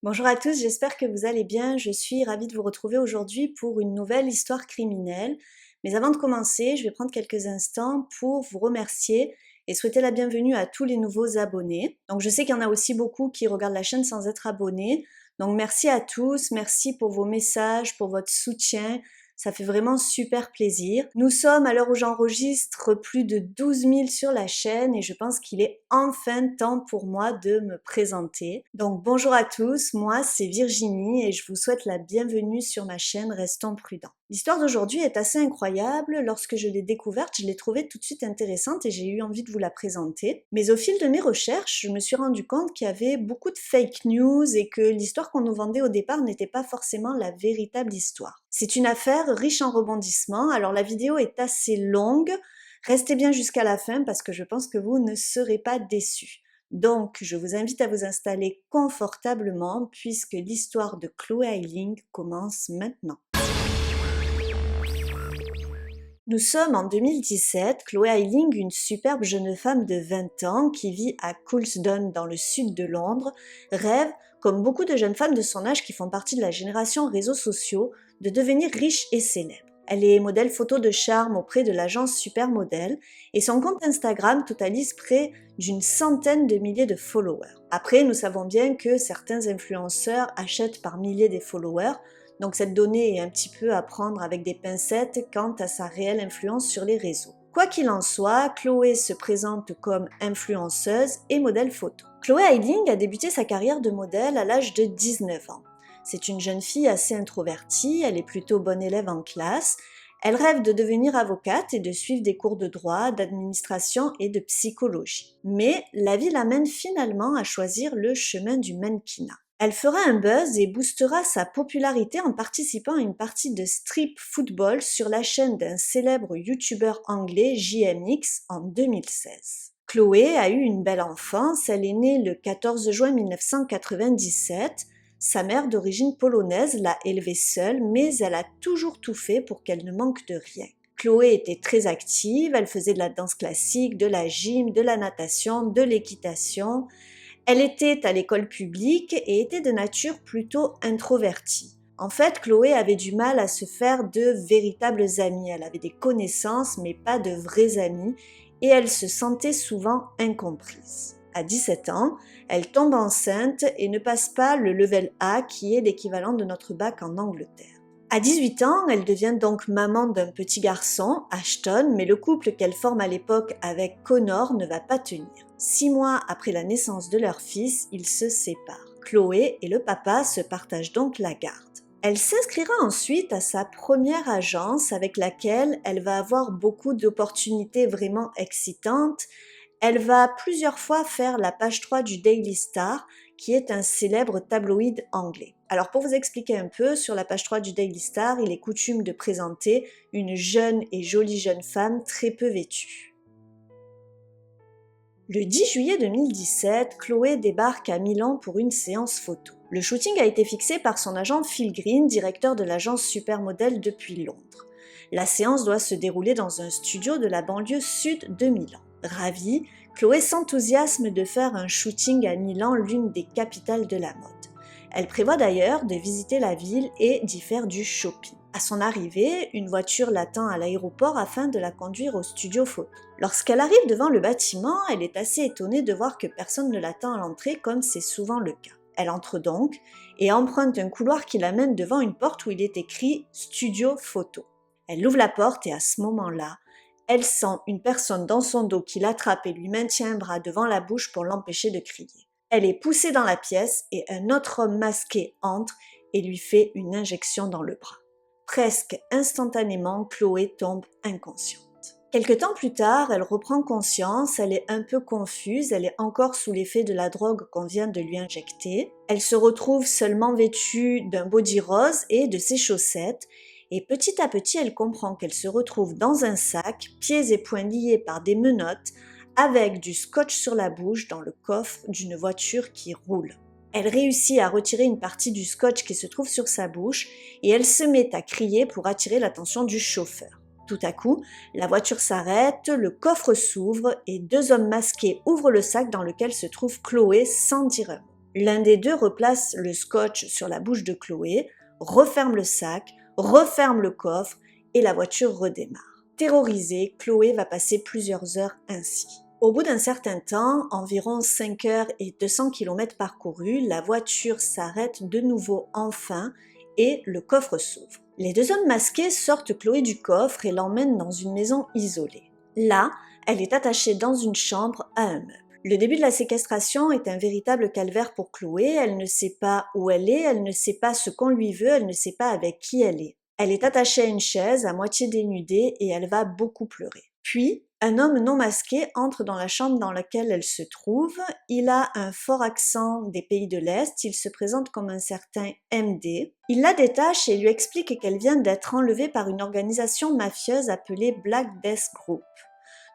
Bonjour à tous, j'espère que vous allez bien. Je suis ravie de vous retrouver aujourd'hui pour une nouvelle histoire criminelle. Mais avant de commencer, je vais prendre quelques instants pour vous remercier et souhaiter la bienvenue à tous les nouveaux abonnés. Donc je sais qu'il y en a aussi beaucoup qui regardent la chaîne sans être abonnés. Donc merci à tous, merci pour vos messages, pour votre soutien. Ça fait vraiment super plaisir. Nous sommes, à l'heure où j'enregistre, plus de 12 000 sur la chaîne et je pense qu'il est enfin temps pour moi de me présenter. Donc bonjour à tous, moi c'est Virginie et je vous souhaite la bienvenue sur ma chaîne Restons Prudents. L'histoire d'aujourd'hui est assez incroyable. Lorsque je l'ai découverte, je l'ai trouvée tout de suite intéressante et j'ai eu envie de vous la présenter. Mais au fil de mes recherches, je me suis rendu compte qu'il y avait beaucoup de fake news et que l'histoire qu'on nous vendait au départ n'était pas forcément la véritable histoire. C'est une affaire riche en rebondissements, alors la vidéo est assez longue, restez bien jusqu'à la fin parce que je pense que vous ne serez pas déçus. Donc, je vous invite à vous installer confortablement puisque l'histoire de Chloé Ayling commence maintenant. Nous sommes en 2017, Chloé Ayling, une superbe jeune femme de 20 ans qui vit à Coulsdon dans le sud de Londres, rêve, comme beaucoup de jeunes femmes de son âge qui font partie de la génération réseaux sociaux, de devenir riche et célèbre. Elle est modèle photo de charme auprès de l'agence Supermodel et son compte Instagram totalise près d'une centaine de milliers de followers. Après, nous savons bien que certains influenceurs achètent par milliers des followers, donc cette donnée est un petit peu à prendre avec des pincettes quant à sa réelle influence sur les réseaux. Quoi qu'il en soit, Chloé se présente comme influenceuse et modèle photo. Chloé Ayling a débuté sa carrière de modèle à l'âge de 19 ans. C'est une jeune fille assez introvertie, elle est plutôt bonne élève en classe. Elle rêve de devenir avocate et de suivre des cours de droit, d'administration et de psychologie. Mais la vie l'amène finalement à choisir le chemin du mannequinat. Elle fera un buzz et boostera sa popularité en participant à une partie de strip football sur la chaîne d'un célèbre youtubeur anglais JMX en 2016. Chloé a eu une belle enfance, elle est née le 14 juin 1997. Sa mère d'origine polonaise l'a élevée seule, mais elle a toujours tout fait pour qu'elle ne manque de rien. Chloé était très active, elle faisait de la danse classique, de la gym, de la natation, de l'équitation. Elle était à l'école publique et était de nature plutôt introvertie. En fait, Chloé avait du mal à se faire de véritables amis. Elle avait des connaissances, mais pas de vrais amis, et elle se sentait souvent incomprise. À 17 ans, elle tombe enceinte et ne passe pas le level A, qui est l'équivalent de notre bac en Angleterre. À 18 ans, elle devient donc maman d'un petit garçon, Ashton, mais le couple qu'elle forme à l'époque avec Connor ne va pas tenir. 6 mois après la naissance de leur fils, ils se séparent. Chloé et le papa se partagent donc la garde. Elle s'inscrira ensuite à sa première agence avec laquelle elle va avoir beaucoup d'opportunités vraiment excitantes. Elle va plusieurs fois faire la page 3 du Daily Star, qui est un célèbre tabloïd anglais. Alors pour vous expliquer un peu, sur la page 3 du Daily Star, il est coutume de présenter une jeune et jolie jeune femme très peu vêtue. Le 10 juillet 2017, Chloé débarque à Milan pour une séance photo. Le shooting a été fixé par son agent Phil Green, directeur de l'agence Supermodel depuis Londres. La séance doit se dérouler dans un studio de la banlieue sud de Milan. Ravie, Chloé s'enthousiasme de faire un shooting à Milan, l'une des capitales de la mode. Elle prévoit d'ailleurs de visiter la ville et d'y faire du shopping. À son arrivée, une voiture l'attend à l'aéroport afin de la conduire au studio photo. Lorsqu'elle arrive devant le bâtiment, elle est assez étonnée de voir que personne ne l'attend à l'entrée comme c'est souvent le cas. Elle entre donc et emprunte un couloir qui l'amène devant une porte où il est écrit « Studio photo ». Elle ouvre la porte et à ce moment-là, elle sent une personne dans son dos qui l'attrape et lui maintient un bras devant la bouche pour l'empêcher de crier. Elle est poussée dans la pièce et un autre homme masqué entre et lui fait une injection dans le bras. Presque instantanément, Chloé tombe inconsciente. Quelque temps plus tard, elle reprend conscience, elle est un peu confuse, elle est encore sous l'effet de la drogue qu'on vient de lui injecter. Elle se retrouve seulement vêtue d'un body rose et de ses chaussettes, et petit à petit, elle comprend qu'elle se retrouve dans un sac, pieds et poings liés par des menottes, avec du scotch sur la bouche dans le coffre d'une voiture qui roule. Elle réussit à retirer une partie du scotch qui se trouve sur sa bouche et elle se met à crier pour attirer l'attention du chauffeur. Tout à coup, la voiture s'arrête, le coffre s'ouvre et deux hommes masqués ouvrent le sac dans lequel se trouve Chloé sans dire un mot. L'un des deux replace le scotch sur la bouche de Chloé, referme le sac, referme le coffre et la voiture redémarre. Terrorisée, Chloé va passer plusieurs heures ainsi. Au bout d'un certain temps, environ 5 heures et 200 km parcourus, la voiture s'arrête de nouveau enfin et le coffre s'ouvre. Les deux hommes masqués sortent Chloé du coffre et l'emmènent dans une maison isolée. Là, elle est attachée dans une chambre à un meuble. Le début de la séquestration est un véritable calvaire pour Chloé. Elle ne sait pas où elle ne sait pas ce qu'on lui veut, elle ne sait pas avec qui elle est. Elle est attachée à une chaise, à moitié dénudée, et elle va beaucoup pleurer. Puis, un homme non masqué entre dans la chambre dans laquelle elle se trouve. Il a un fort accent des pays de l'Est, il se présente comme un certain MD. Il la détache et lui explique qu'elle vient d'être enlevée par une organisation mafieuse appelée Black Death Group,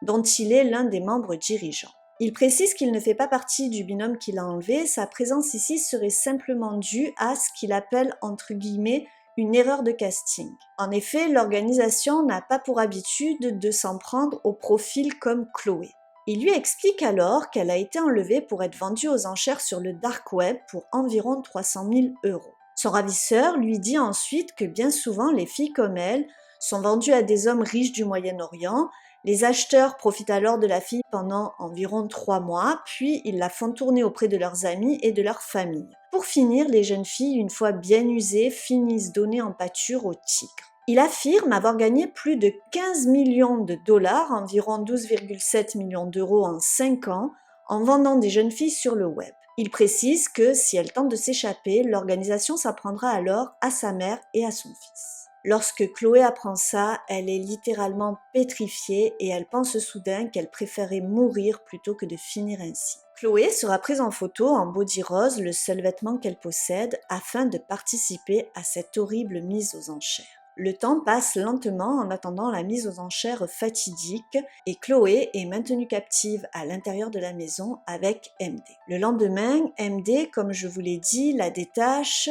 dont il est l'un des membres dirigeants. Il précise qu'il ne fait pas partie du binôme qu'il a enlevé, sa présence ici serait simplement due à ce qu'il appelle entre guillemets une erreur de casting. En effet, l'organisation n'a pas pour habitude de s'en prendre aux profils comme Chloé. Il lui explique alors qu'elle a été enlevée pour être vendue aux enchères sur le dark web pour environ 300 000 euros. Son ravisseur lui dit ensuite que bien souvent les filles comme elle sont vendues à des hommes riches du Moyen-Orient. Les acheteurs profitent alors de la fille pendant environ 3 mois, puis ils la font tourner auprès de leurs amis et de leur famille. Pour finir, les jeunes filles, une fois bien usées, finissent données en pâture aux tigres. Il affirme avoir gagné plus de 15 millions de dollars, environ 12,7 millions d'euros en 5 ans, en vendant des jeunes filles sur le web. Il précise que si elle tente de s'échapper, l'organisation s'en prendra alors à sa mère et à son fils. Lorsque Chloé apprend ça, elle est littéralement pétrifiée et elle pense soudain qu'elle préférait mourir plutôt que de finir ainsi. Chloé sera prise en photo en body rose, le seul vêtement qu'elle possède, afin de participer à cette horrible mise aux enchères. Le temps passe lentement en attendant la mise aux enchères fatidique et Chloé est maintenue captive à l'intérieur de la maison avec MD. Le lendemain, MD, comme je vous l'ai dit, la détache.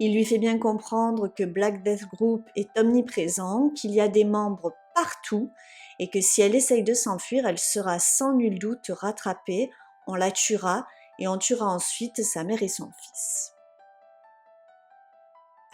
Il lui fait bien comprendre que Black Death Group est omniprésent, qu'il y a des membres partout et que si elle essaye de s'enfuir, elle sera sans nul doute rattrapée, on la tuera et on tuera ensuite sa mère et son fils.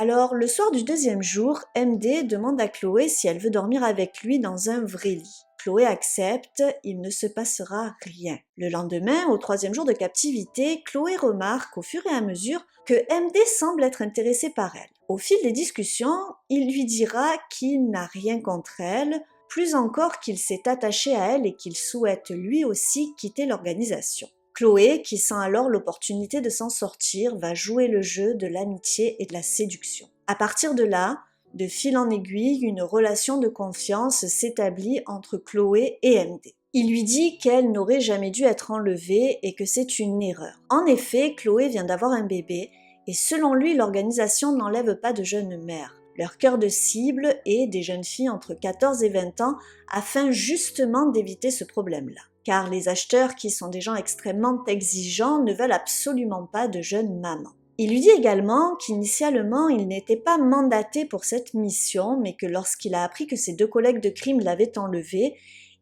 Alors, le soir du deuxième jour, MD demande à Chloé si elle veut dormir avec lui dans un vrai lit. Chloé accepte, il ne se passera rien. Le lendemain, au troisième jour de captivité, Chloé remarque au fur et à mesure que MD semble être intéressé par elle. Au fil des discussions, il lui dira qu'il n'a rien contre elle, plus encore qu'il s'est attaché à elle et qu'il souhaite lui aussi quitter l'organisation. Chloé, qui sent alors l'opportunité de s'en sortir, va jouer le jeu de l'amitié et de la séduction. À partir de là, de fil en aiguille, une relation de confiance s'établit entre Chloé et MD. Il lui dit qu'elle n'aurait jamais dû être enlevée et que c'est une erreur. En effet, Chloé vient d'avoir un bébé et selon lui, l'organisation n'enlève pas de jeunes mères. Leur cœur de cible est des jeunes filles entre 14 et 20 ans afin justement d'éviter ce problème-là. Car les acheteurs, qui sont des gens extrêmement exigeants, ne veulent absolument pas de jeunes mamans. Il lui dit également qu'initialement, il n'était pas mandaté pour cette mission, mais que lorsqu'il a appris que ses 2 collègues de crime l'avaient enlevé,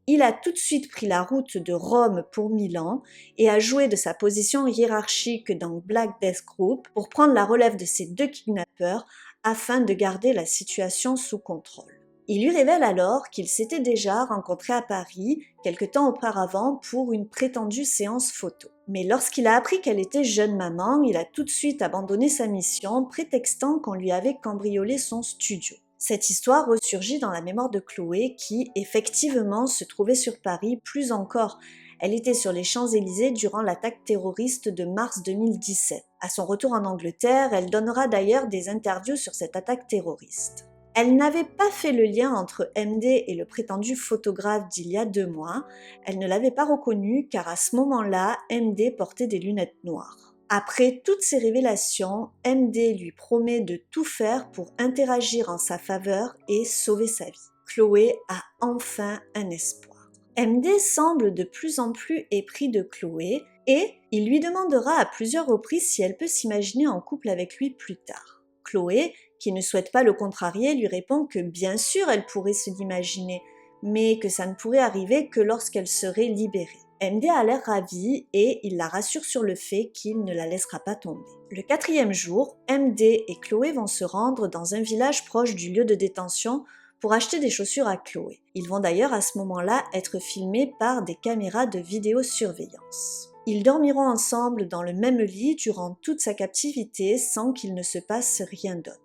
il a tout de suite pris la route de Rome pour Milan et a joué de sa position hiérarchique dans Black Death Group pour prendre la relève de ces 2 kidnappeurs afin de garder la situation sous contrôle. Il lui révèle alors qu'il s'était déjà rencontré à Paris quelque temps auparavant pour une prétendue séance photo. Mais lorsqu'il a appris qu'elle était jeune maman, il a tout de suite abandonné sa mission, prétextant qu'on lui avait cambriolé son studio. Cette histoire ressurgit dans la mémoire de Chloé qui, effectivement, se trouvait sur Paris, plus encore. Elle était sur les Champs-Élysées durant l'attaque terroriste de mars 2017. À son retour en Angleterre, elle donnera d'ailleurs des interviews sur cette attaque terroriste. Elle n'avait pas fait le lien entre MD et le prétendu photographe d'il y a 2 mois. Elle ne l'avait pas reconnu car à ce moment-là, MD portait des lunettes noires. Après toutes ces révélations, MD lui promet de tout faire pour interagir en sa faveur et sauver sa vie. Chloé a enfin un espoir. MD semble de plus en plus épris de Chloé et il lui demandera à plusieurs reprises si elle peut s'imaginer en couple avec lui plus tard. Chloé, qui ne souhaite pas le contrarier, lui répond que bien sûr elle pourrait se l'imaginer, mais que ça ne pourrait arriver que lorsqu'elle serait libérée. MD a l'air ravi et il la rassure sur le fait qu'il ne la laissera pas tomber. Le 4e jour, MD et Chloé vont se rendre dans un village proche du lieu de détention pour acheter des chaussures à Chloé. Ils vont d'ailleurs à ce moment-là être filmés par des caméras de vidéosurveillance. Ils dormiront ensemble dans le même lit durant toute sa captivité sans qu'il ne se passe rien d'autre.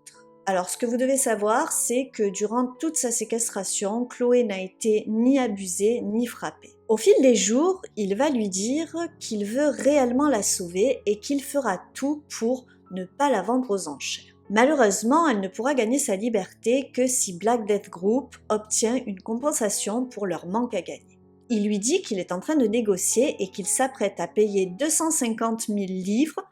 Alors ce que vous devez savoir, c'est que durant toute sa séquestration, Chloé n'a été ni abusée ni frappée. Au fil des jours, il va lui dire qu'il veut réellement la sauver et qu'il fera tout pour ne pas la vendre aux enchères. Malheureusement, elle ne pourra gagner sa liberté que si Black Death Group obtient une compensation pour leur manque à gagner. Il lui dit qu'il est en train de négocier et qu'il s'apprête à payer 250 000 livres,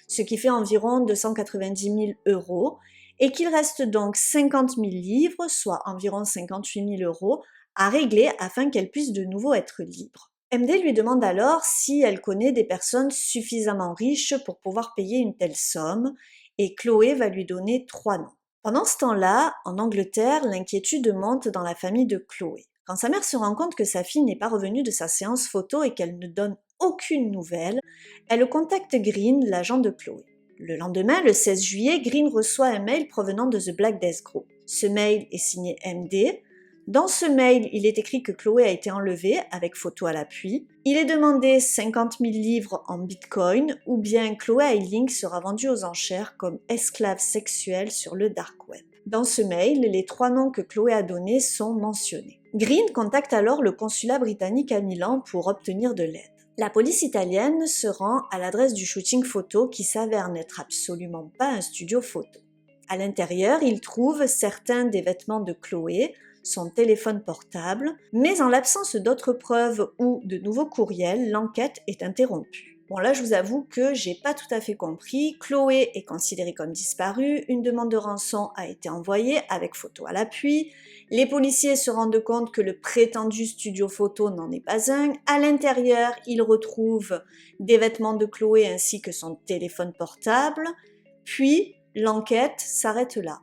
ce qui fait environ 290 000 euros, et qu'il reste donc 50 000 livres, soit environ 58 000 euros, à régler afin qu'elle puisse de nouveau être libre. MD lui demande alors si elle connaît des personnes suffisamment riches pour pouvoir payer une telle somme, et Chloé va lui donner 3 noms. Pendant ce temps-là, en Angleterre, l'inquiétude monte dans la famille de Chloé. Quand sa mère se rend compte que sa fille n'est pas revenue de sa séance photo et qu'elle ne donne aucune nouvelle, elle contacte Green, l'agent de Chloé. Le lendemain, le 16 juillet, Green reçoit un mail provenant de The Black Death Group. Ce mail est signé MD. Dans ce mail, il est écrit que Chloé a été enlevée, avec photo à l'appui. Il est demandé 50 000 livres en bitcoin, ou bien Chloé Ayling sera vendue aux enchères comme esclave sexuelle sur le dark web. Dans ce mail, les 3 noms que Chloé a donnés sont mentionnés. Green contacte alors le consulat britannique à Milan pour obtenir de l'aide. La police italienne se rend à l'adresse du shooting photo qui s'avère n'être absolument pas un studio photo. À l'intérieur, ils trouvent certains des vêtements de Chloé, son téléphone portable, mais en l'absence d'autres preuves ou de nouveaux courriels, l'enquête est interrompue. Bon là je vous avoue que j'ai pas tout à fait compris, Chloé est considérée comme disparue, une demande de rançon a été envoyée avec photo à l'appui, les policiers se rendent compte que le prétendu studio photo n'en est pas un, à l'intérieur ils retrouvent des vêtements de Chloé ainsi que son téléphone portable, puis l'enquête s'arrête là.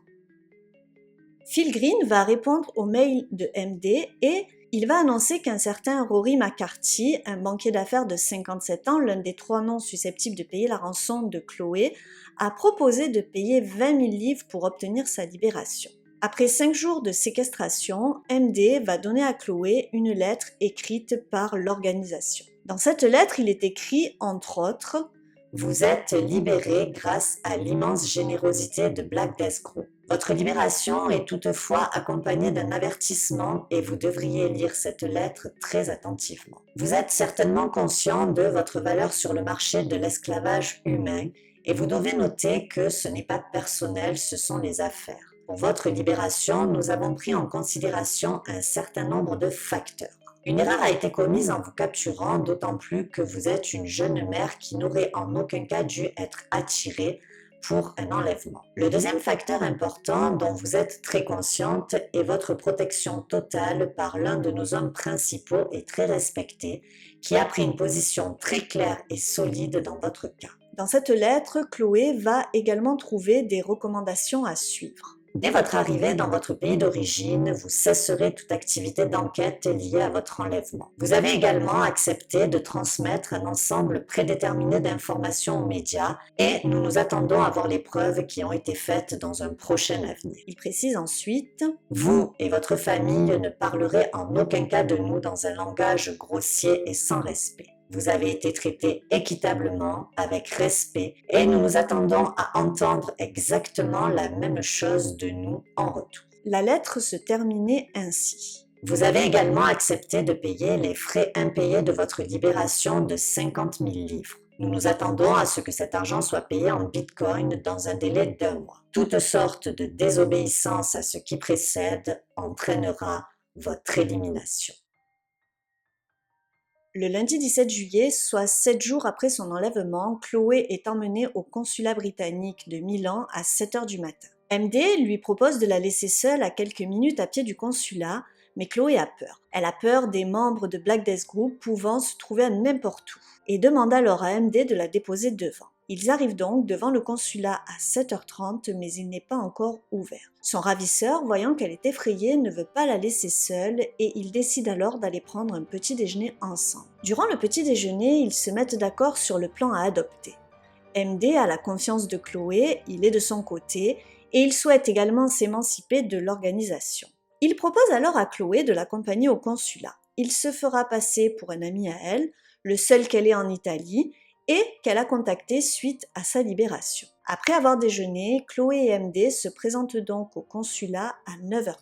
Phil Green va répondre au mail de MD et il va annoncer qu'un certain Rory McCarthy, un banquier d'affaires de 57 ans, l'un des 3 noms susceptibles de payer la rançon de Chloé, a proposé de payer 20 000 livres pour obtenir sa libération. Après 5 jours de séquestration, MD va donner à Chloé une lettre écrite par l'organisation. Dans cette lettre, il est écrit, entre autres, « Vous êtes libéré grâce à l'immense générosité de Black Death Group. Votre libération est toutefois accompagnée d'un avertissement et vous devriez lire cette lettre très attentivement. Vous êtes certainement conscient de votre valeur sur le marché de l'esclavage humain et vous devez noter que ce n'est pas personnel, ce sont les affaires. Pour votre libération, nous avons pris en considération un certain nombre de facteurs. Une erreur a été commise en vous capturant, d'autant plus que vous êtes une jeune mère qui n'aurait en aucun cas dû être attirée pour un enlèvement. Le deuxième facteur important dont vous êtes très consciente est votre protection totale par l'un de nos hommes principaux et très respecté, qui a pris une position très claire et solide dans votre cas. Dans cette lettre, Chloé va également trouver des recommandations à suivre. Dès votre arrivée dans votre pays d'origine, vous cesserez toute activité d'enquête liée à votre enlèvement. Vous avez également accepté de transmettre un ensemble prédéterminé d'informations aux médias et nous nous attendons à voir les preuves qui ont été faites dans un prochain avenir. Il précise ensuite « Vous et votre famille ne parlerez en aucun cas de nous dans un langage grossier et sans respect. Vous avez été traité équitablement, avec respect, et nous nous attendons à entendre exactement la même chose de nous en retour. » La lettre se terminait ainsi. Vous avez également accepté de payer les frais impayés de votre libération de 50 000 livres. Nous nous attendons à ce que cet argent soit payé en bitcoin dans un délai d'1 mois. Toute sorte de désobéissance à ce qui précède entraînera votre élimination. Le lundi 17 juillet, soit 7 jours après son enlèvement, Chloé est emmenée au consulat britannique de Milan à 7 heures du matin. MD lui propose de la laisser seule à quelques minutes à pied du consulat, mais Chloé a peur. Elle a peur des membres de Black Death Group pouvant se trouver à n'importe où, et demande alors à MD de la déposer devant. Ils arrivent donc devant le consulat à 7h30, mais il n'est pas encore ouvert. Son ravisseur, voyant qu'elle est effrayée, ne veut pas la laisser seule et ils décident alors d'aller prendre un petit déjeuner ensemble. Durant le petit déjeuner, ils se mettent d'accord sur le plan à adopter. MD a la confiance de Chloé, il est de son côté et il souhaite également s'émanciper de l'organisation. Il propose alors à Chloé de l'accompagner au consulat. Il se fera passer pour un ami à elle, le seul qu'elle ait en Italie, et qu'elle a contacté suite à sa libération. Après avoir déjeuné, Chloé et MD se présentent donc au consulat à 9h30.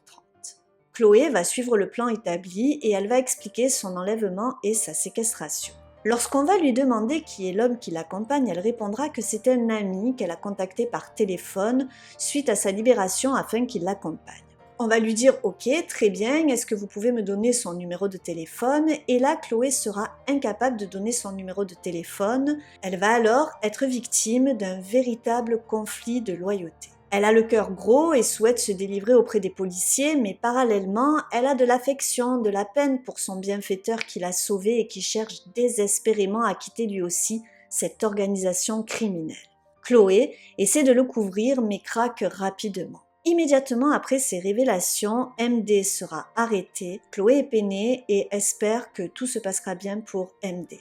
Chloé va suivre le plan établi et elle va expliquer son enlèvement et sa séquestration. Lorsqu'on va lui demander qui est l'homme qui l'accompagne, elle répondra que c'est un ami qu'elle a contacté par téléphone suite à sa libération afin qu'il l'accompagne. On va lui dire « Ok, très bien, est-ce que vous pouvez me donner son numéro de téléphone ?» Et là, Chloé sera incapable de donner son numéro de téléphone. Elle va alors être victime d'un véritable conflit de loyauté. Elle a le cœur gros et souhaite se délivrer auprès des policiers, mais parallèlement, elle a de l'affection, de la peine pour son bienfaiteur qui l'a sauvée et qui cherche désespérément à quitter lui aussi cette organisation criminelle. Chloé essaie de le couvrir mais craque rapidement. Immédiatement après ces révélations, MD sera arrêté, Chloé est peinée et espère que tout se passera bien pour MD.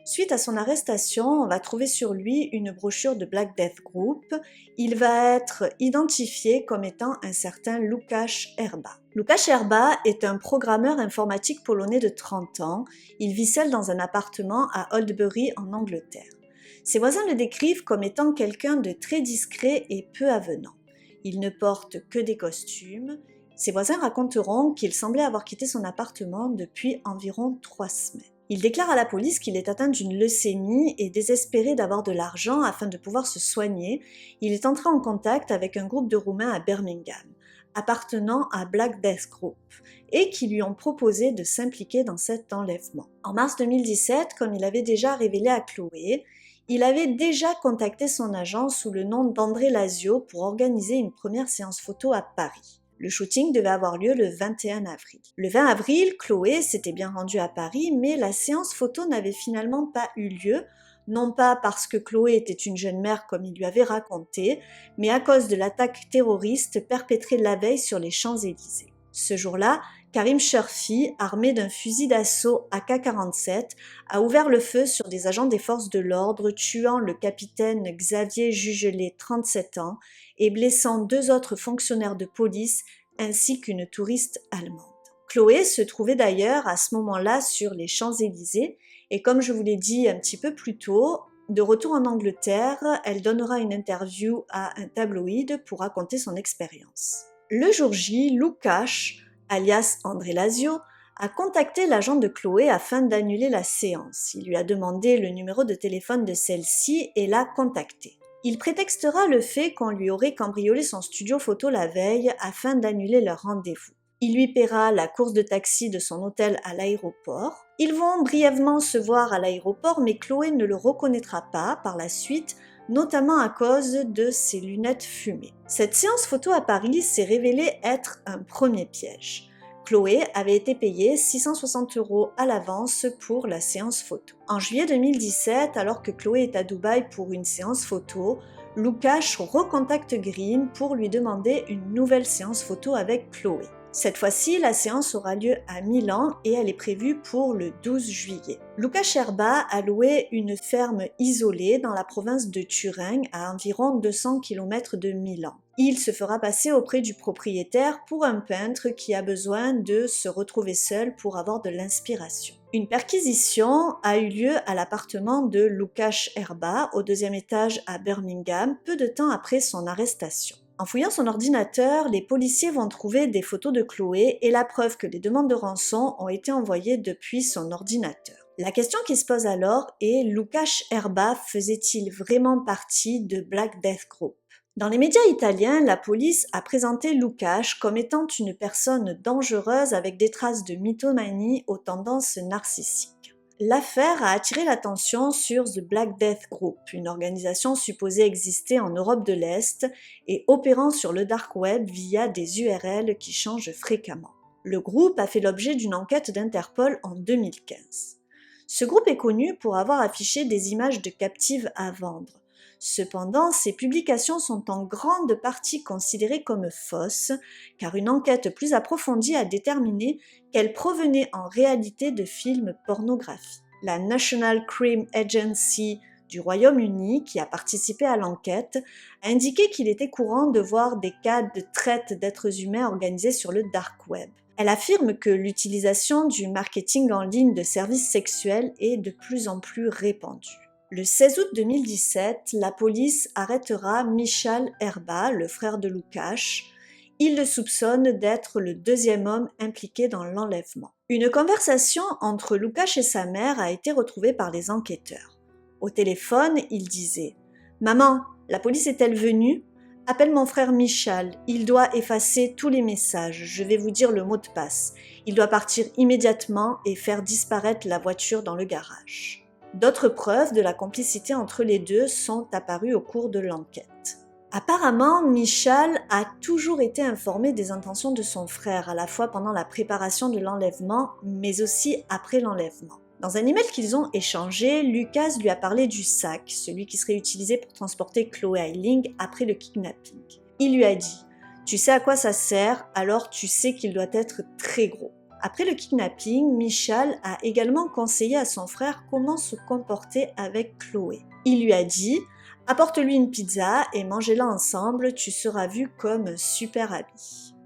Suite à son arrestation, on va trouver sur lui une brochure de Black Death Group. Il va être identifié comme étant un certain Łukasz Herba. Łukasz Herba est un programmeur informatique polonais de 30 ans. Il vit seul dans un appartement à Oldbury en Angleterre. Ses voisins le décrivent comme étant quelqu'un de très discret et peu avenant. Il ne porte que des costumes. Ses voisins raconteront qu'il semblait avoir quitté son appartement depuis environ 3 semaines. Il déclare à la police qu'il est atteint d'une leucémie et désespéré d'avoir de l'argent afin de pouvoir se soigner, il est entré en contact avec un groupe de Roumains à Birmingham, appartenant à Black Death Group, et qui lui ont proposé de s'impliquer dans cet enlèvement. En mars 2017, comme il avait déjà révélé à Chloé, il avait déjà contacté son agent sous le nom d'André Lazio pour organiser une première séance photo à Paris. Le shooting devait avoir lieu le 21 avril. Le 20 avril, Chloé s'était bien rendue à Paris, mais la séance photo n'avait finalement pas eu lieu, non pas parce que Chloé était une jeune mère comme il lui avait raconté, mais à cause de l'attaque terroriste perpétrée la veille sur les Champs-Élysées. Ce jour-là, Karim Shurfi, armé d'un fusil d'assaut AK-47, a ouvert le feu sur des agents des forces de l'ordre, tuant le capitaine Xavier Jugelet, 37 ans, et blessant 2 autres fonctionnaires de police ainsi qu'une touriste allemande. Chloé se trouvait d'ailleurs à ce moment-là sur les Champs-Élysées et comme je vous l'ai dit un petit peu plus tôt, de retour en Angleterre, elle donnera une interview à un tabloïd pour raconter son expérience. Le jour J, Łukasz, alias André Lazio, a contacté l'agent de Chloé afin d'annuler la séance. Il lui a demandé le numéro de téléphone de celle-ci et l'a contactée. Il prétextera le fait qu'on lui aurait cambriolé son studio photo la veille afin d'annuler leur rendez-vous. Il lui paiera la course de taxi de son hôtel à l'aéroport. Ils vont brièvement se voir à l'aéroport, mais Chloé ne le reconnaîtra pas par la suite, notamment à cause de ses lunettes fumées. Cette séance photo à Paris s'est révélée être un premier piège. Chloé avait été payée 660 € à l'avance pour la séance photo. En juillet 2017, alors que Chloé est à Dubaï pour une séance photo, Łukasz recontacte Green pour lui demander une nouvelle séance photo avec Chloé. Cette fois-ci, la séance aura lieu à Milan et elle est prévue pour le 12 juillet. Łukasz Herba a loué une ferme isolée dans la province de Turin à environ 200 km de Milan. Il se fera passer auprès du propriétaire pour un peintre qui a besoin de se retrouver seul pour avoir de l'inspiration. Une perquisition a eu lieu à l'appartement de Łukasz Herba au 2e étage à Birmingham, peu de temps après son arrestation. En fouillant son ordinateur, les policiers vont trouver des photos de Chloé et la preuve que les demandes de rançon ont été envoyées depuis son ordinateur. La question qui se pose alors est, Łukasz Herba faisait-il vraiment partie de Black Death Group ? Dans les médias italiens, la police a présenté Łukasz comme étant une personne dangereuse avec des traces de mythomanie aux tendances narcissiques. L'affaire a attiré l'attention sur The Black Death Group, une organisation supposée exister en Europe de l'Est et opérant sur le dark web via des URL qui changent fréquemment. Le groupe a fait l'objet d'une enquête d'Interpol en 2015. Ce groupe est connu pour avoir affiché des images de captives à vendre. Cependant, ces publications sont en grande partie considérées comme fausses, car une enquête plus approfondie a déterminé qu'elles provenaient en réalité de films pornographiques. La National Crime Agency du Royaume-Uni, qui a participé à l'enquête, a indiqué qu'il était courant de voir des cas de traite d'êtres humains organisés sur le dark web. Elle affirme que l'utilisation du marketing en ligne de services sexuels est de plus en plus répandue. Le 16 août 2017, la police arrêtera Michal Erba, le frère de Łukasz. Il le soupçonne d'être le deuxième homme impliqué dans l'enlèvement. Une conversation entre Łukasz et sa mère a été retrouvée par les enquêteurs. Au téléphone, il disait « Maman, la police est-elle venue ? Appelle mon frère Michal, il doit effacer tous les messages, je vais vous dire le mot de passe. Il doit partir immédiatement et faire disparaître la voiture dans le garage. » D'autres preuves de la complicité entre les deux sont apparues au cours de l'enquête. Apparemment, Michal a toujours été informé des intentions de son frère, à la fois pendant la préparation de l'enlèvement, mais aussi après l'enlèvement. Dans un email qu'ils ont échangé, Łukasz lui a parlé du sac, celui qui serait utilisé pour transporter Chloé Ayling après le kidnapping. Il lui a dit « Tu sais à quoi ça sert, alors tu sais qu'il doit être très gros ». Après le kidnapping, Michal a également conseillé à son frère comment se comporter avec Chloé. Il lui a dit « Apporte-lui une pizza et mangez-la ensemble, tu seras vu comme un super ami ».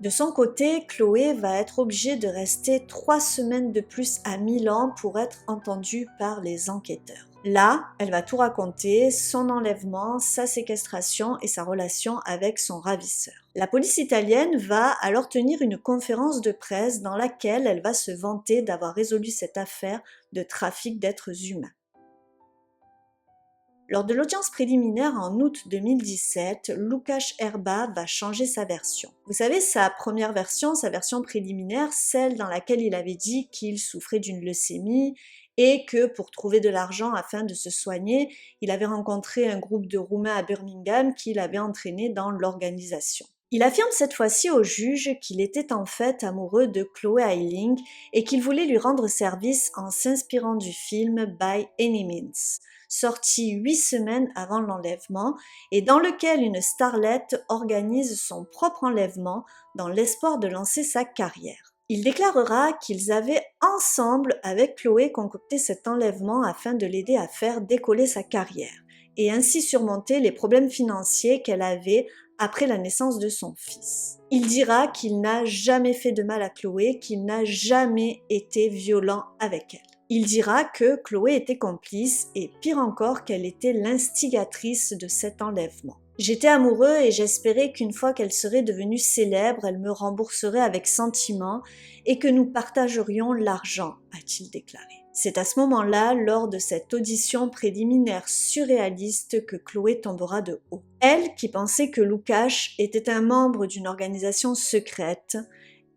De son côté, Chloé va être obligée de rester 3 semaines de plus à Milan pour être entendue par les enquêteurs. Là, elle va tout raconter, son enlèvement, sa séquestration et sa relation avec son ravisseur. La police italienne va alors tenir une conférence de presse dans laquelle elle va se vanter d'avoir résolu cette affaire de trafic d'êtres humains. Lors de l'audience préliminaire en août 2017, Łukasz Erba va changer sa version. Vous savez, sa première version, sa version préliminaire, celle dans laquelle il avait dit qu'il souffrait d'une leucémie et que pour trouver de l'argent afin de se soigner, il avait rencontré un groupe de Roumains à Birmingham qui l'avait entraîné dans l'organisation. Il affirme cette fois-ci au juge qu'il était en fait amoureux de Chloé Ayling et qu'il voulait lui rendre service en s'inspirant du film By Any Means, sorti 8 semaines avant l'enlèvement et dans lequel une starlette organise son propre enlèvement dans l'espoir de lancer sa carrière. Il déclarera qu'ils avaient ensemble avec Chloé concocté cet enlèvement afin de l'aider à faire décoller sa carrière et ainsi surmonter les problèmes financiers qu'elle avait après la naissance de son fils. Il dira qu'il n'a jamais fait de mal à Chloé, qu'il n'a jamais été violent avec elle. Il dira que Chloé était complice et pire encore qu'elle était l'instigatrice de cet enlèvement. J'étais amoureux et j'espérais qu'une fois qu'elle serait devenue célèbre, elle me rembourserait avec sentiment et que nous partagerions l'argent, a-t-il déclaré. C'est à ce moment-là, lors de cette audition préliminaire surréaliste, que Chloé tombera de haut. Elle, qui pensait que Łukasz était un membre d'une organisation secrète,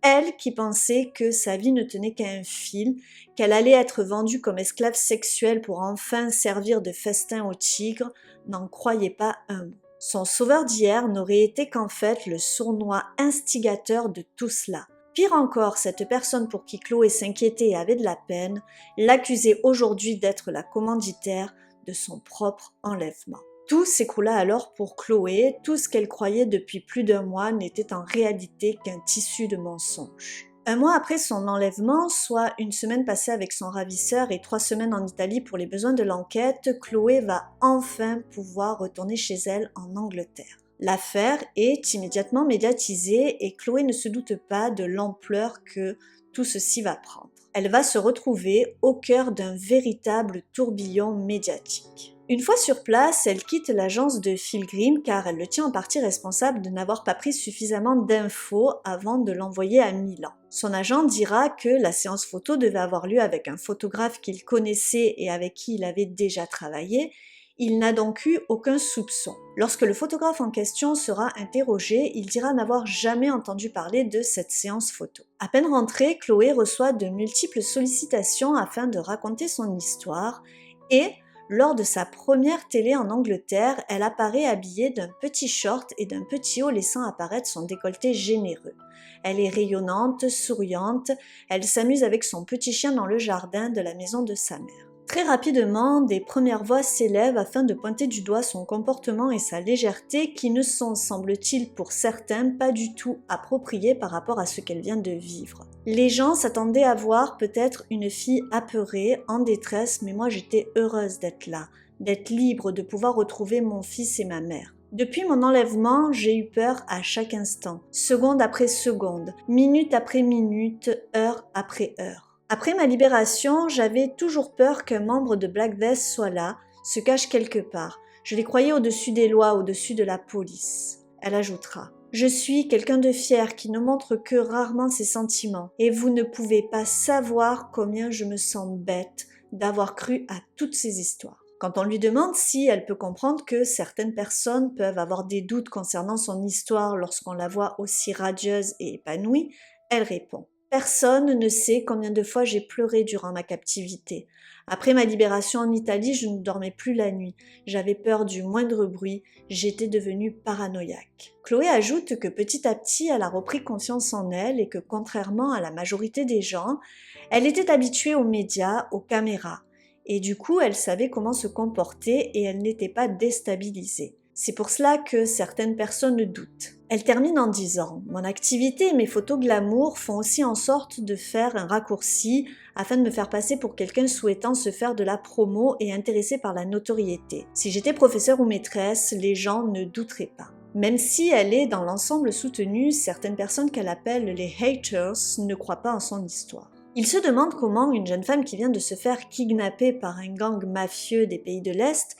elle qui pensait que sa vie ne tenait qu'à un fil, qu'elle allait être vendue comme esclave sexuelle pour enfin servir de festin aux tigres, n'en croyait pas un mot. Son sauveur d'hier n'aurait été qu'en fait le sournois instigateur de tout cela. Pire encore, cette personne pour qui Chloé s'inquiétait et avait de la peine, l'accusait aujourd'hui d'être la commanditaire de son propre enlèvement. Tout s'écroula alors pour Chloé, tout ce qu'elle croyait depuis plus d'1 mois n'était en réalité qu'un tissu de mensonges. 1 mois après son enlèvement, soit 1 semaine passée avec son ravisseur et 3 semaines en Italie pour les besoins de l'enquête, Chloé va enfin pouvoir retourner chez elle en Angleterre. L'affaire est immédiatement médiatisée et Chloé ne se doute pas de l'ampleur que tout ceci va prendre. Elle va se retrouver au cœur d'un véritable tourbillon médiatique. Une fois sur place, elle quitte l'agence de Phil Green car elle le tient en partie responsable de n'avoir pas pris suffisamment d'infos avant de l'envoyer à Milan. Son agent dira que la séance photo devait avoir lieu avec un photographe qu'il connaissait et avec qui il avait déjà travaillé. Il n'a donc eu aucun soupçon. Lorsque le photographe en question sera interrogé, il dira n'avoir jamais entendu parler de cette séance photo. À peine rentrée, Chloé reçoit de multiples sollicitations afin de raconter son histoire et, lors de sa première télé en Angleterre, elle apparaît habillée d'un petit short et d'un petit haut laissant apparaître son décolleté généreux. Elle est rayonnante, souriante, elle s'amuse avec son petit chien dans le jardin de la maison de sa mère. Très rapidement, des premières voix s'élèvent afin de pointer du doigt son comportement et sa légèreté qui ne sont, semble-t-il pour certains, pas du tout appropriés par rapport à ce qu'elle vient de vivre. Les gens s'attendaient à voir peut-être une fille apeurée, en détresse, mais moi j'étais heureuse d'être là, d'être libre, de pouvoir retrouver mon fils et ma mère. Depuis mon enlèvement, j'ai eu peur à chaque instant, seconde après seconde, minute après minute, heure après heure. Après ma libération, j'avais toujours peur qu'un membre de Black Death soit là, se cache quelque part. Je les croyais au-dessus des lois, au-dessus de la police. Elle ajoutera. Je suis quelqu'un de fier qui ne montre que rarement ses sentiments, et vous ne pouvez pas savoir combien je me sens bête d'avoir cru à toutes ces histoires. Quand on lui demande si elle peut comprendre que certaines personnes peuvent avoir des doutes concernant son histoire lorsqu'on la voit aussi radieuse et épanouie, elle répond. Personne ne sait combien de fois j'ai pleuré durant ma captivité. Après ma libération en Italie, je ne dormais plus la nuit. J'avais peur du moindre bruit. J'étais devenue paranoïaque. Chloé ajoute que petit à petit, elle a repris confiance en elle et que contrairement à la majorité des gens, elle était habituée aux médias, aux caméras. Et du coup, elle savait comment se comporter et elle n'était pas déstabilisée. C'est pour cela que certaines personnes doutent. Elle termine en disant « Mon activité et mes photos glamour font aussi en sorte de faire un raccourci afin de me faire passer pour quelqu'un souhaitant se faire de la promo et intéressé par la notoriété. Si j'étais professeure ou maîtresse, les gens ne douteraient pas. » Même si elle est dans l'ensemble soutenue, certaines personnes qu'elle appelle les haters ne croient pas en son histoire. Il se demande comment une jeune femme qui vient de se faire kidnapper par un gang mafieux des pays de l'Est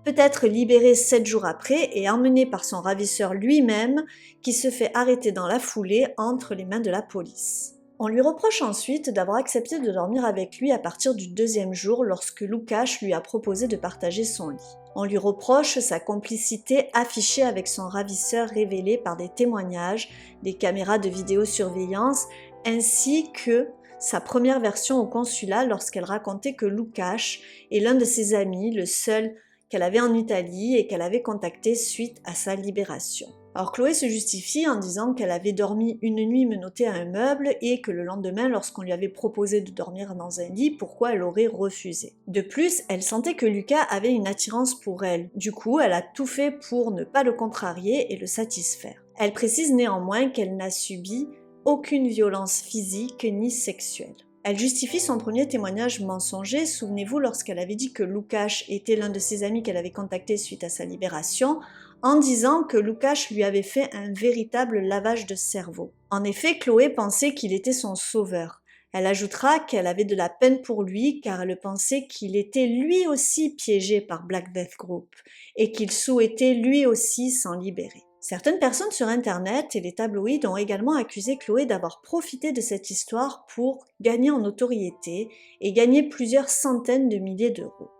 peut être libérée 7 jours après et emmenée par son ravisseur lui-même qui se fait arrêter dans la foulée entre les mains de la police. On lui reproche ensuite d'avoir accepté de dormir avec lui à partir du 2e jour lorsque Łukasz lui a proposé de partager son lit. On lui reproche sa complicité affichée avec son ravisseur révélée par des témoignages, des caméras de vidéosurveillance ainsi que sa première version au consulat lorsqu'elle racontait que Łukasz est l'un de ses amis, le seul qu'elle avait en Italie et qu'elle avait contacté suite à sa libération. Alors Chloé se justifie en disant qu'elle avait dormi une nuit menottée à un meuble et que le lendemain, lorsqu'on lui avait proposé de dormir dans un lit, pourquoi elle aurait refusé. De plus, elle sentait que Lucas avait une attirance pour elle. Du coup, elle a tout fait pour ne pas le contrarier et le satisfaire. Elle précise néanmoins qu'elle n'a subi aucune violence physique ni sexuelle. Elle justifie son premier témoignage mensonger, souvenez-vous lorsqu'elle avait dit que Łukasz était l'un de ses amis qu'elle avait contacté suite à sa libération, en disant que Łukasz lui avait fait un véritable lavage de cerveau. En effet, Chloé pensait qu'il était son sauveur. Elle ajoutera qu'elle avait de la peine pour lui car elle pensait qu'il était lui aussi piégé par Black Death Group et qu'il souhaitait lui aussi s'en libérer. Certaines personnes sur Internet et les tabloïds ont également accusé Chloé d'avoir profité de cette histoire pour gagner en notoriété et gagner plusieurs centaines de milliers d'euros,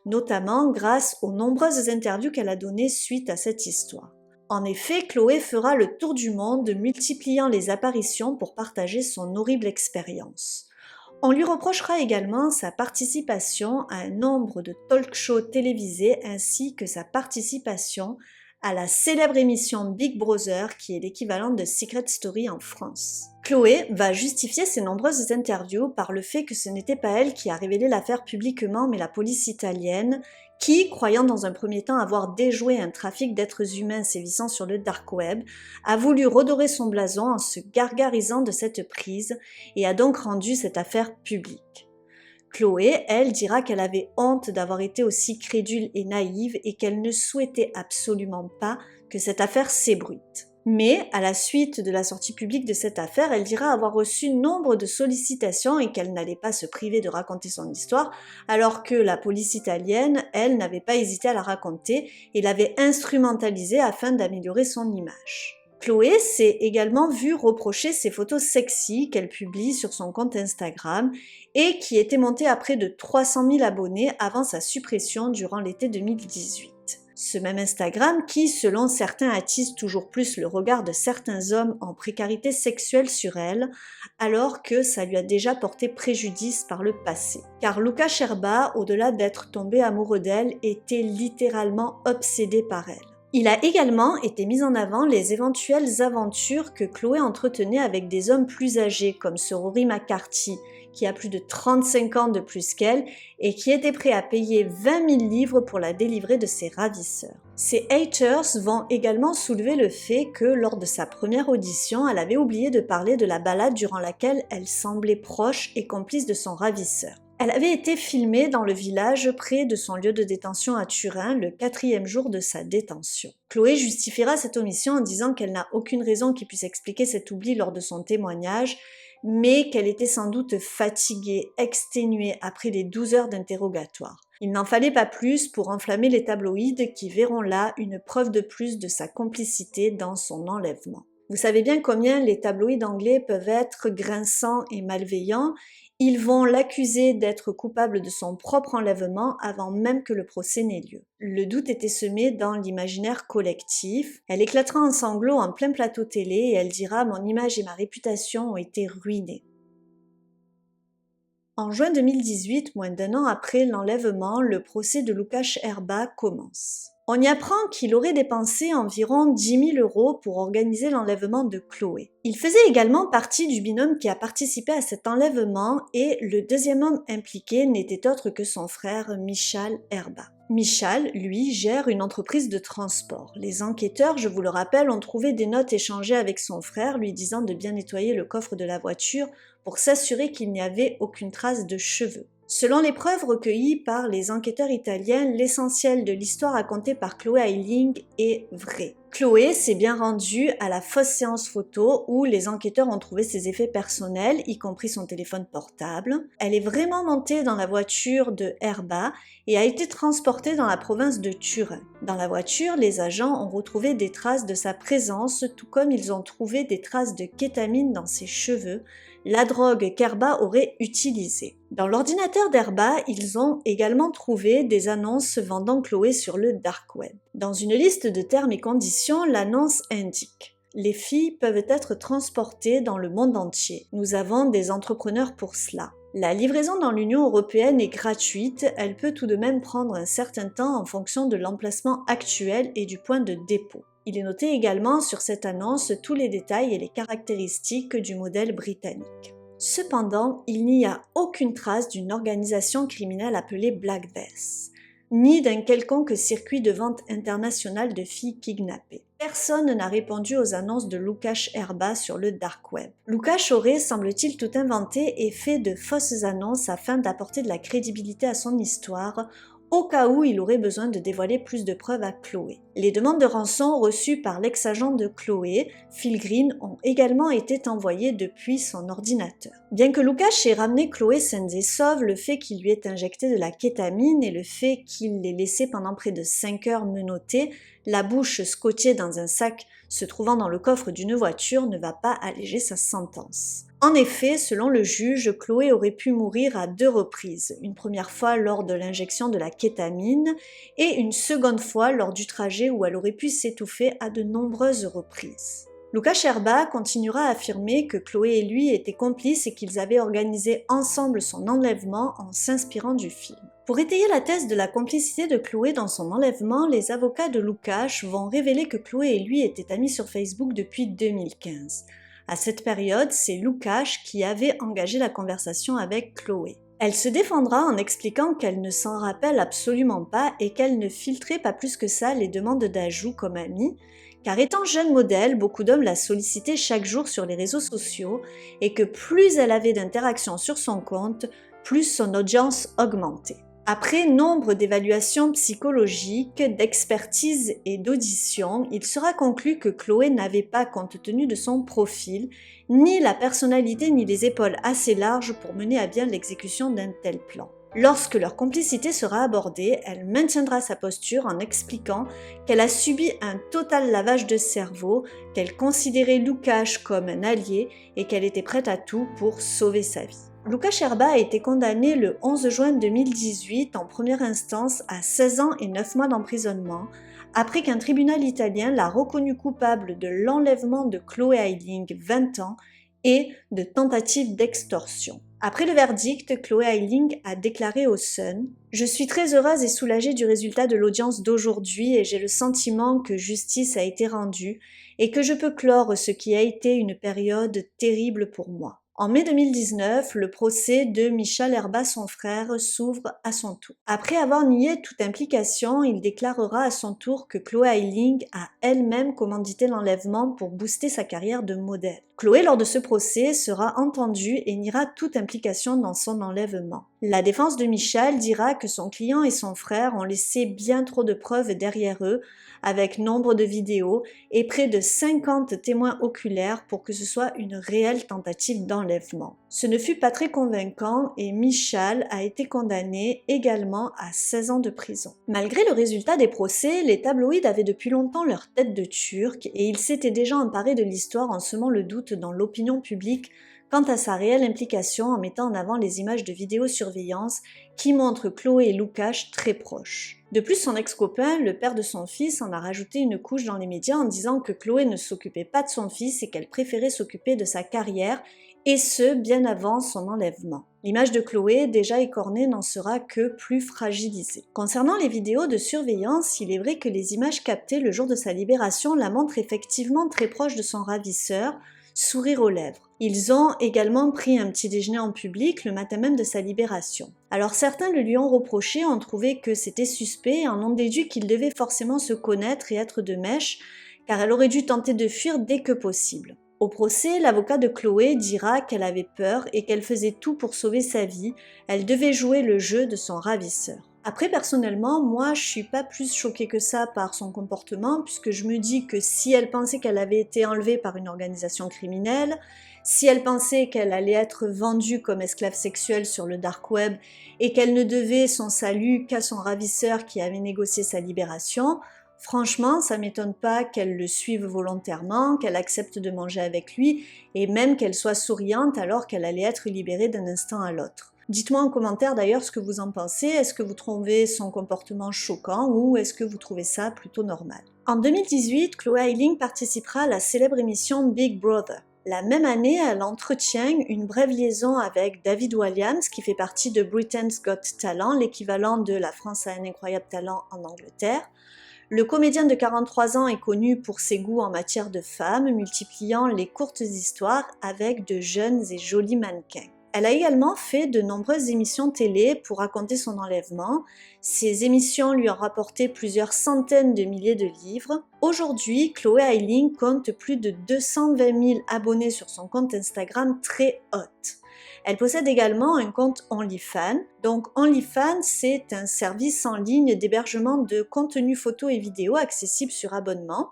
notamment grâce aux nombreuses interviews qu'elle a données suite à cette histoire. En effet, Chloé fera le tour du monde multipliant les apparitions pour partager son horrible expérience. On lui reprochera également sa participation à un nombre de talk-shows télévisés ainsi que sa participation à la célèbre émission Big Brother qui est l'équivalent de Secret Story en France. Chloé va justifier ses nombreuses interviews par le fait que ce n'était pas elle qui a révélé l'affaire publiquement mais la police italienne qui, croyant dans un premier temps avoir déjoué un trafic d'êtres humains sévissant sur le dark web, a voulu redorer son blason en se gargarisant de cette prise et a donc rendu cette affaire publique. Chloé, elle, dira qu'elle avait honte d'avoir été aussi crédule et naïve et qu'elle ne souhaitait absolument pas que cette affaire s'ébruite. Mais, à la suite de la sortie publique de cette affaire, elle dira avoir reçu nombre de sollicitations et qu'elle n'allait pas se priver de raconter son histoire, alors que la police italienne, elle, n'avait pas hésité à la raconter et l'avait instrumentalisée afin d'améliorer son image. Chloé s'est également vue reprocher ses photos sexy qu'elle publie sur son compte Instagram et qui étaient montées à près de 300 000 abonnés avant sa suppression durant l'été 2018. Ce même Instagram qui, selon certains, attise toujours plus le regard de certains hommes en précarité sexuelle sur elle, alors que ça lui a déjà porté préjudice par le passé. Car Luca Sherba, au-delà d'être tombé amoureux d'elle, était littéralement obsédé par elle. Il a également été mis en avant les éventuelles aventures que Chloé entretenait avec des hommes plus âgés comme ce Rory McCarthy, qui a plus de 35 ans de plus qu'elle et qui était prêt à payer 20 000 livres pour la délivrer de ses ravisseurs. Ses haters vont également soulever le fait que lors de sa première audition, elle avait oublié de parler de la balade durant laquelle elle semblait proche et complice de son ravisseur. Elle avait été filmée dans le village près de son lieu de détention à Turin le 4e jour de sa détention. Chloé justifiera cette omission en disant qu'elle n'a aucune raison qui puisse expliquer cet oubli lors de son témoignage, mais qu'elle était sans doute fatiguée, exténuée après les 12 heures d'interrogatoire. Il n'en fallait pas plus pour enflammer les tabloïds qui verront là une preuve de plus de sa complicité dans son enlèvement. Vous savez bien combien les tabloïds anglais peuvent être grinçants et malveillants. Ils vont l'accuser d'être coupable de son propre enlèvement avant même que le procès n'ait lieu. Le doute était semé dans l'imaginaire collectif. Elle éclatera en sanglots en plein plateau télé et elle dira « Mon image et ma réputation ont été ruinées ». En juin 2018, moins d'un an après l'enlèvement, le procès de Łukasz Erba commence. On y apprend qu'il aurait dépensé environ 10 000 € pour organiser l'enlèvement de Chloé. Il faisait également partie du binôme qui a participé à cet enlèvement et le deuxième homme impliqué n'était autre que son frère Michal Erba. Michal, lui, gère une entreprise de transport. Les enquêteurs, je vous le rappelle, ont trouvé des notes échangées avec son frère lui disant de bien nettoyer le coffre de la voiture pour s'assurer qu'il n'y avait aucune trace de cheveux. Selon les preuves recueillies par les enquêteurs italiens, l'essentiel de l'histoire racontée par Chloé Ayling est vrai. Chloé s'est bien rendue à la fausse séance photo où les enquêteurs ont trouvé ses effets personnels, y compris son téléphone portable. Elle est vraiment montée dans la voiture de Erba et a été transportée dans la province de Turin. Dans la voiture, les agents ont retrouvé des traces de sa présence, tout comme ils ont trouvé des traces de kétamine dans ses cheveux, la drogue qu'Erba aurait utilisée. Dans l'ordinateur d'Erba, ils ont également trouvé des annonces vendant Chloé sur le dark web. Dans une liste de termes et conditions, l'annonce indique « Les filles peuvent être transportées dans le monde entier. Nous avons des entrepreneurs pour cela. La livraison dans l'Union européenne est gratuite, elle peut tout de même prendre un certain temps en fonction de l'emplacement actuel et du point de dépôt. » Il est noté également sur cette annonce tous les détails et les caractéristiques du modèle britannique. Cependant, il n'y a aucune trace d'une organisation criminelle appelée Black Bess, ni d'un quelconque circuit de vente international de filles kidnappées. Personne n'a répondu aux annonces de Łukasz Erba sur le dark web. Łukasz aurait, semble-t-il, tout inventé et fait de fausses annonces afin d'apporter de la crédibilité à son histoire, au cas où il aurait besoin de dévoiler plus de preuves à Chloé. Les demandes de rançon reçues par l'ex-agent de Chloé, Phil Green, ont également été envoyées depuis son ordinateur. Bien que Łukasz ait ramené Chloé saine et sauve, le fait qu'il lui ait injecté de la kétamine et le fait qu'il l'ait laissée pendant près de 5 heures menottée, la bouche scotchée dans un sac se trouvant dans le coffre d'une voiture ne va pas alléger sa sentence. En effet, selon le juge, Chloé aurait pu mourir à 2 reprises, une première fois lors de l'injection de la kétamine et une seconde fois lors du trajet où elle aurait pu s'étouffer à de nombreuses reprises. Łukasz Erba continuera à affirmer que Chloé et lui étaient complices et qu'ils avaient organisé ensemble son enlèvement en s'inspirant du film. Pour étayer la thèse de la complicité de Chloé dans son enlèvement, les avocats de Łukasz vont révéler que Chloé et lui étaient amis sur Facebook depuis 2015. À cette période, c'est Łukasz qui avait engagé la conversation avec Chloé. Elle se défendra en expliquant qu'elle ne s'en rappelle absolument pas et qu'elle ne filtrait pas plus que ça les demandes d'ajout comme amie, car étant jeune modèle, beaucoup d'hommes la sollicitaient chaque jour sur les réseaux sociaux et que plus elle avait d'interactions sur son compte, plus son audience augmentait. Après nombre d'évaluations psychologiques, d'expertise et d'auditions, il sera conclu que Chloé n'avait pas, compte tenu de son profil, ni la personnalité ni les épaules assez larges pour mener à bien l'exécution d'un tel plan. Lorsque leur complicité sera abordée, elle maintiendra sa posture en expliquant qu'elle a subi un total lavage de cerveau, qu'elle considérait Łukasz comme un allié et qu'elle était prête à tout pour sauver sa vie. Łukasz Erba a été condamné le 11 juin 2018 en première instance à 16 ans et 9 mois d'emprisonnement, après qu'un tribunal italien l'a reconnu coupable de l'enlèvement de Chloé Ayling, 20 ans, et de tentative d'extorsion. Après le verdict, Chloé Eiling a déclaré au Sun: « Je suis très heureuse et soulagée du résultat de l'audience d'aujourd'hui et j'ai le sentiment que justice a été rendue et que je peux clore ce qui a été une période terrible pour moi. » En mai 2019, le procès de Michal Herba, son frère, s'ouvre à son tour. Après avoir nié toute implication, il déclarera à son tour que Chloé Eiling a elle-même commandité l'enlèvement pour booster sa carrière de modèle. Chloé, lors de ce procès, sera entendue et niera toute implication dans son enlèvement. La défense de Michal dira que son client et son frère ont laissé bien trop de preuves derrière eux, avec nombre de vidéos et près de 50 témoins oculaires pour que ce soit une réelle tentative d'enlèvement. Ce ne fut pas très convaincant et Michal a été condamné également à 16 ans de prison. Malgré le résultat des procès, les tabloïds avaient depuis longtemps leur tête de turc et ils s'étaient déjà emparés de l'histoire en semant le doute dans l'opinion publique quant à sa réelle implication en mettant en avant les images de vidéosurveillance qui montrent Chloé et Łukasz très proches. De plus, son ex-copain, le père de son fils, en a rajouté une couche dans les médias en disant que Chloé ne s'occupait pas de son fils et qu'elle préférait s'occuper de sa carrière, et ce, bien avant son enlèvement. L'image de Chloé, déjà écornée, n'en sera que plus fragilisée. Concernant les vidéos de surveillance, il est vrai que les images captées le jour de sa libération la montrent effectivement très proche de son ravisseur, sourire aux lèvres. Ils ont également pris un petit déjeuner en public le matin même de sa libération. Alors certains le lui ont reproché, ont trouvé que c'était suspect et en ont déduit qu'ils devaient forcément se connaître et être de mèche, car elle aurait dû tenter de fuir dès que possible. Au procès, l'avocat de Chloé dira qu'elle avait peur et qu'elle faisait tout pour sauver sa vie, elle devait jouer le jeu de son ravisseur. Après, personnellement, moi, je suis pas plus choquée que ça par son comportement, puisque je me dis que si elle pensait qu'elle avait été enlevée par une organisation criminelle, si elle pensait qu'elle allait être vendue comme esclave sexuelle sur le dark web et qu'elle ne devait son salut qu'à son ravisseur qui avait négocié sa libération, franchement, ça m'étonne pas qu'elle le suive volontairement, qu'elle accepte de manger avec lui et même qu'elle soit souriante alors qu'elle allait être libérée d'un instant à l'autre. Dites-moi en commentaire d'ailleurs ce que vous en pensez, est-ce que vous trouvez son comportement choquant ou est-ce que vous trouvez ça plutôt normal? En 2018, Chloé Eiling participera à la célèbre émission Big Brother. La même année, elle entretient une brève liaison avec David Walliams qui fait partie de Britain's Got Talent, l'équivalent de La France a un incroyable talent en Angleterre. Le comédien de 43 ans est connu pour ses goûts en matière de femmes, multipliant les courtes histoires avec de jeunes et jolis mannequins. Elle a également fait de nombreuses émissions télé pour raconter son enlèvement. Ces émissions lui ont rapporté plusieurs centaines de milliers de livres. Aujourd'hui, Chloé Eiling compte plus de 220 000 abonnés sur son compte Instagram très hot. Elle possède également un compte OnlyFans. Donc OnlyFans, c'est un service en ligne d'hébergement de contenu photos et vidéos accessible sur abonnement.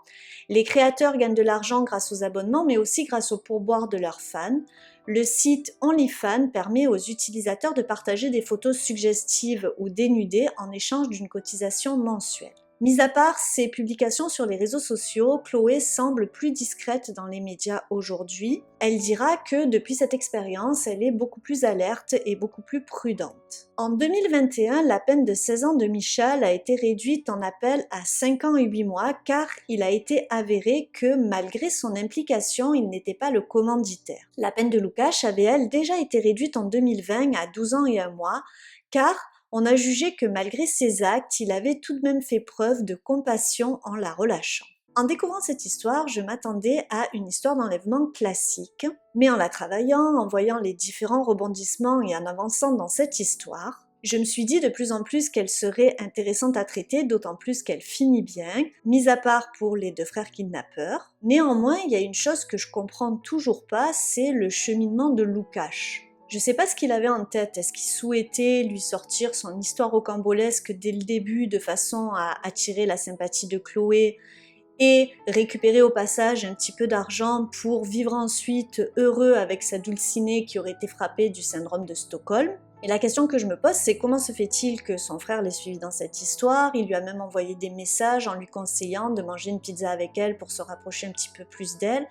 Les créateurs gagnent de l'argent grâce aux abonnements, mais aussi grâce au pourboire de leurs fans. Le site OnlyFans permet aux utilisateurs de partager des photos suggestives ou dénudées en échange d'une cotisation mensuelle. Mis à part ses publications sur les réseaux sociaux, Chloé semble plus discrète dans les médias aujourd'hui. Elle dira que depuis cette expérience, elle est beaucoup plus alerte et beaucoup plus prudente. En 2021, la peine de 16 ans de Michal a été réduite en appel à 5 ans et 8 mois car il a été avéré que malgré son implication, il n'était pas le commanditaire. La peine de Łukasz avait elle déjà été réduite en 2020 à 12 ans et 1 mois car on a jugé que malgré ses actes, il avait tout de même fait preuve de compassion en la relâchant. En découvrant cette histoire, je m'attendais à une histoire d'enlèvement classique, mais en la travaillant, en voyant les différents rebondissements et en avançant dans cette histoire, je me suis dit de plus en plus qu'elle serait intéressante à traiter, d'autant plus qu'elle finit bien, mis à part pour les deux frères kidnappeurs. Néanmoins, il y a une chose que je comprends toujours pas, c'est le cheminement de Łukasz. Je sais pas ce qu'il avait en tête, est-ce qu'il souhaitait lui sortir son histoire rocambolesque dès le début de façon à attirer la sympathie de Chloé et récupérer au passage un petit peu d'argent pour vivre ensuite heureux avec sa dulcinée qui aurait été frappée du syndrome de Stockholm? Et la question que je me pose, c'est comment se fait-il que son frère l'ait suivi dans cette histoire? Il lui a même envoyé des messages en lui conseillant de manger une pizza avec elle pour se rapprocher un petit peu plus d'elle.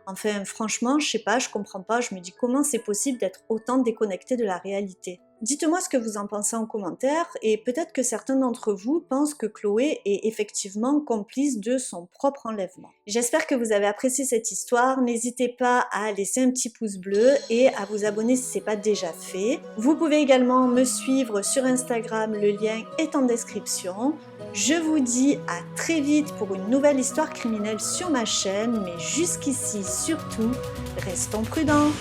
Enfin, franchement, je sais pas, je comprends pas, je me dis comment c'est possible d'être autant déconnecté de la réalité. Dites-moi ce que vous en pensez en commentaire et peut-être que certains d'entre vous pensent que Chloé est effectivement complice de son propre enlèvement. J'espère que vous avez apprécié cette histoire. N'hésitez pas à laisser un petit pouce bleu et à vous abonner si ce n'est pas déjà fait. Vous pouvez également me suivre sur Instagram, le lien est en description. Je vous dis à très vite pour une nouvelle histoire criminelle sur ma chaîne, mais jusqu'ici surtout, restons prudents.